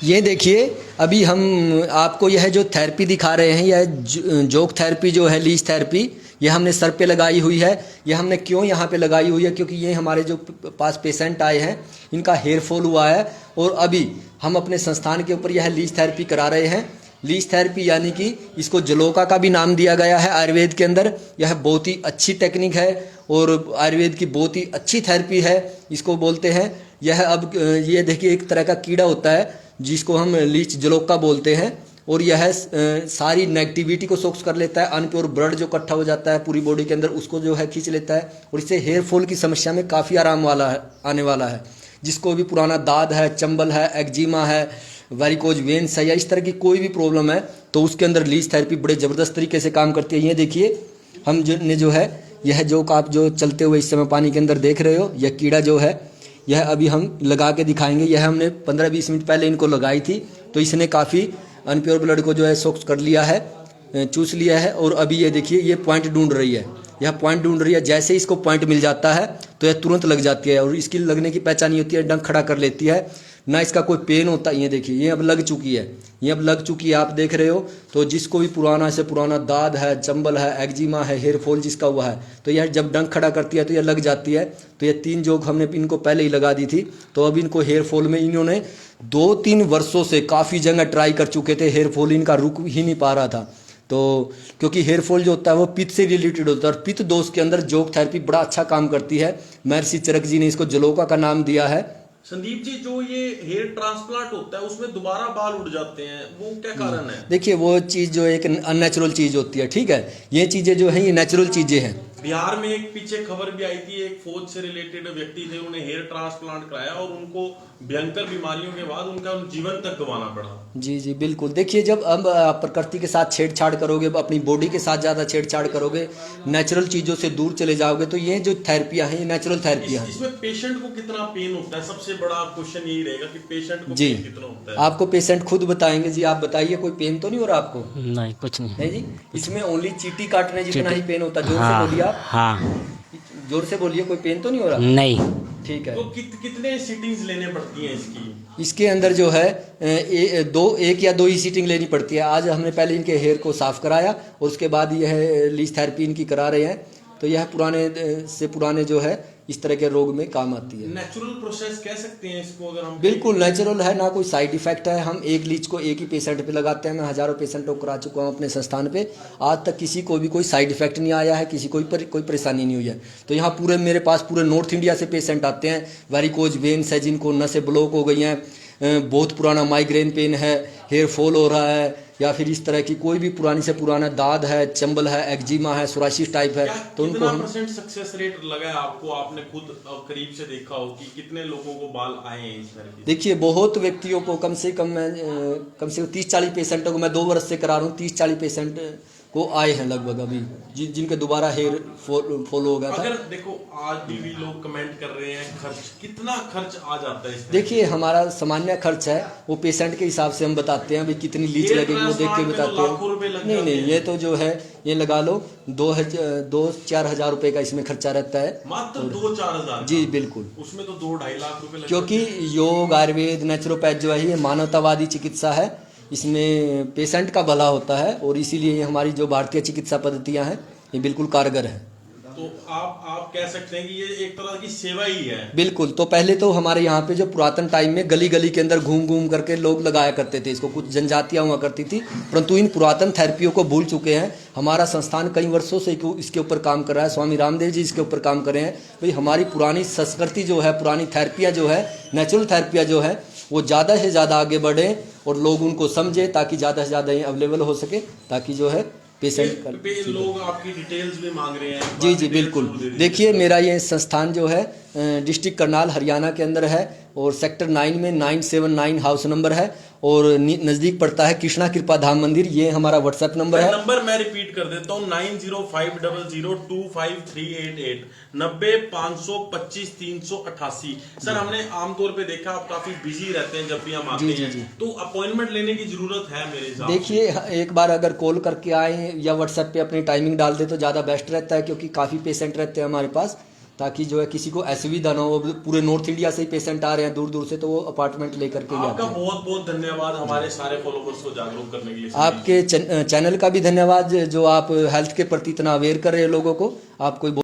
ये देखिए, अभी हम आपको यह जो थेरेपी दिखा रहे हैं, यह जोक थेरेपी जो है, लीच थेरेपी, यह हमने सर पे लगाई हुई है। यह हमने क्यों यहाँ पे लगाई हुई है, क्योंकि ये हमारे जो पास पेशेंट आए हैं, इनका हेयर फॉल हुआ है और अभी हम अपने संस्थान के ऊपर यह लीच थेरेपी करा रहे हैं। लीच थेरेपी यानी कि इसको जलोका का भी नाम दिया गया है आयुर्वेद के अंदर। यह बहुत ही अच्छी टेक्निक है और आयुर्वेद की बहुत ही अच्छी थेरेपी है, इसको बोलते हैं। यह अब ये देखिए, एक तरह का कीड़ा होता है जिसको हम लीच जलोका बोलते हैं, और यह सारी नेगेटिविटी को सोक्स कर लेता है। अनप्योर ब्लड जो इकट्ठा हो जाता है पूरी बॉडी के अंदर, उसको जो है खींच लेता है, और इससे हेयर फॉल की समस्या में काफ़ी आराम आने वाला है। जिसको भी पुराना दाद है, चंबल है, एक्जिमा है, वेरिकोज वेन्स है, या इस तरह की कोई भी प्रॉब्लम है, तो उसके अंदर लीच थेरेपी बड़े ज़बरदस्त तरीके से काम करती है। ये देखिए, हम जो है, यह जो आप जो चलते हुए इस समय पानी के अंदर देख रहे हो, यह कीड़ा जो है, यह अभी हम लगा के दिखाएंगे। यह हमने 15-20 मिनट पहले इनको लगाई थी, तो इसने काफ़ी अनप्योर ब्लड को जो है सोक्स कर लिया है, चूस लिया है। और अभी ये देखिए, ये पॉइंट ढूंढ रही है, यह पॉइंट ढूंढ रही है। जैसे इसको पॉइंट मिल जाता है तो यह तुरंत लग जाती है, और इसकी लगने की पहचान नहीं होती है, डंक खड़ा कर लेती है, ना इसका कोई पेन होता है। ये देखिए, ये अब लग चुकी है, ये अब लग चुकी है, आप देख रहे हो। तो जिसको भी पुराना से पुराना दाद है, चंबल है, एक्जिमा है, हेयर फॉल जिसका हुआ है, तो यह जब डंक खड़ा करती है तो यह लग जाती है। तो ये 3 जोक हमने इनको पहले ही लगा दी थी। तो अब इनको हेयर फॉल में इन्होंने 2-3 वर्षों से काफ़ी जगह ट्राई कर चुके थे, हेयर फॉल इनका रुक ही नहीं पा रहा था। तो क्योंकि हेयर फॉल जो होता है वो पित्त से रिलेटेड होता है, और पित्त दोष के अंदर जोक थेरेपी बड़ा अच्छा काम करती है। महर्षि चरक जी ने इसको जलोका का नाम दिया है। संदीप जी, जो ये हेयर ट्रांसप्लांट होता है उसमें दोबारा बाल उड़ जाते हैं, वो क्या कारण है? देखिए, वो चीज़ जो एक अननेचुरल चीज़ होती है, ठीक है। ये चीज़ें जो है, ये नेचुरल चीज़ें हैं। बिहार में एक पीछे खबर भी आई थी, एक फौज से रिलेटेड व्यक्ति थे, उन्हें हेयर ट्रांसप्लांट कराया और उनको भयंकर बीमारियों के बाद उनका जीवन तक गंवाना पड़ा। जी जी बिल्कुल। देखिए, जब अब आप प्रकृति के साथ छेड़छाड़ करोगे, अपनी बॉडी के साथ ज़्यादा छेड़छाड़ करोगे, नेचुरल चीज़ों से दूर चले जाओगे, तो ये जो थेरेपियाँ हैं, ये नेचुरल थेरेपियाँ हैं। इसमें पेशेंट को कितना पेन होता है? सबसे बड़ा क्वेश्चन यही रहेगा कि पेशेंट को जी पेन कितना होता है। आपको पेशेंट खुद बताएंगे। जी आप बताइए, कोई पेन तो नहीं हो रहा आपको? नहीं, कुछ नहीं। नहीं जी, इसमें ओनली चीटी काटने जितना ही पेन होता है। जोर से हाँ, बोलिए आप। हाँ। जोर से बोलिए, कोई पेन तो नहीं हो रहा? नहीं। ठीक है। तो कितने सिटिंग्स लेने पड़ती हैं इसकी? इसके अंदर जो है एक या दो ही सीटिंग लेनी पड़ती है। आज हमने पहले इनके हेयर को साफ कराया और उसके बाद यह लीच थेरेपी इनकी करा रहे हैं। तो यह पुराने से पुराने जो है इस तरह के रोग में काम आती है। नेचुरल प्रोसेस कह सकते हैं इसको अगर हम? बिल्कुल नेचुरल है, ना कोई साइड इफेक्ट है। हम एक लीच को एक ही पेशेंट पे लगाते हैं। मैं हजारों पेशेंटों को करा चुका हूँ अपने संस्थान पे। आज तक किसी को भी कोई साइड इफेक्ट नहीं आया है, किसी कोई परेशानी नहीं हुई है। तो यहाँ पूरे मेरे पास पूरे नॉर्थ इंडिया से पेशेंट आते हैं। वेरिकोज वेन्स है, जिनको नसें ब्लॉक हो गई हैं, बहुत पुराना माइग्रेन पेन है, हेयर फॉल हो रहा है, या फिर इस तरह की कोई भी पुरानी से पुराना दाद है, चंबल है, एक्जिमा है, सोराइसिस टाइप है, तो उनको हम % सक्सेस रेट लगा है आपको? आपने खुद करीब से देखा हो कि कितने लोगों को बाल आए हैं इस तरह के? देखिए, बहुत व्यक्तियों को कम से कम 30-40 पेशेंटों को मैं 2 वर्ष से करा रहा हूँ। 30-40 पेशेंट को आए हैं लगभग अभी, जिनके दोबारा हेयर फॉल हो गया था। अगर देखो, आज भी लोग कमेंट कर रहे हैं, खर्च कितना खर्च आ जाता है इसमें? देखिए, हमारा सामान्य खर्च है वो पेशेंट के हिसाब से हम बताते हैं, भाई कितनी लीच लगेगी वो देख के बताते हैं। नहीं, ये तो जो है ये लगा लो 2-4 हज़ार रुपए का इसमें खर्चा रहता है। मात्र 2-4 हज़ार? जी बिल्कुल। उसमें तो 2-2.5 लाख रुपए क्योंकि योग, आयुर्वेद, नेचुरोपैथ जो है ये मानवतावादी चिकित्सा है। इसमें पेशेंट का भला होता है, और इसीलिए हमारी जो भारतीय चिकित्सा पद्धतियां हैं ये बिल्कुल कारगर है। तो आप कह सकते हैं कि ये एक तरह की सेवा ही है। बिल्कुल। तो पहले तो हमारे यहाँ पे जो पुरातन टाइम में गली गली के अंदर घूम घूम करके लोग लगाया करते थे इसको, कुछ जनजातियाँ हुआ करती थी, परंतु इन पुरातन थेरेपियों को भूल चुके हैं। हमारा संस्थान कई वर्षों से इसके ऊपर काम कर रहा है। स्वामी रामदेव जी इसके ऊपर काम कर रहे हैं। भाई हमारी पुरानी संस्कृति जो है, पुरानी थेरेपियाँ जो है, नेचुरल थेरेपियाँ जो है, वो ज़्यादा से ज़्यादा आगे बढ़े और लोग उनको समझे, ताकि ज़्यादा से ज़्यादा अवेलेबल हो सके, ताकि जो है पेशेंट लोग आपकी डिटेल्स भी मांग रहे हैं। जी बिल्कुल। देखिए, मेरा ये संस्थान जो है डिस्ट्रिक्ट करनाल हरियाणा के अंदर है, और सेक्टर 9 में 979 हाउस नंबर है, और नज़दीक पड़ता है कृष्णा कृपा धाम मंदिर। ये हमारा व्हाट्सएप नंबर है। नंबर मैं रिपीट कर देता हूँ, 9050025388 90-525-388। सर, हमने आमतौर पे देखा आप काफी बिजी रहते हैं जब भी हम आते हैं, तो अपॉइंटमेंट लेने की जरूरत है मेरे हिसाब से। देखिए, एक बार अगर कॉल करके आए या व्हाट्सएप पे अपनी टाइमिंग डाल दे तो ज़्यादा बेस्ट रहता है, क्योंकि काफ़ी पेशेंट रहते हैं हमारे पास। ताकि जो है किसी को असुविधा ना हो। पूरे नॉर्थ इंडिया से ही पेशेंट आ रहे हैं दूर दूर से, तो वो अपार्टमेंट लेकर के ही आते आपका हैं। बहुत बहुत धन्यवाद हमारे सारे फॉलोवर्स को जागरूक करने के लिए। आपके चैनल का भी धन्यवाद, जो आप हेल्थ के प्रति इतना अवेयर कर रहे हैं लोगों को। आपको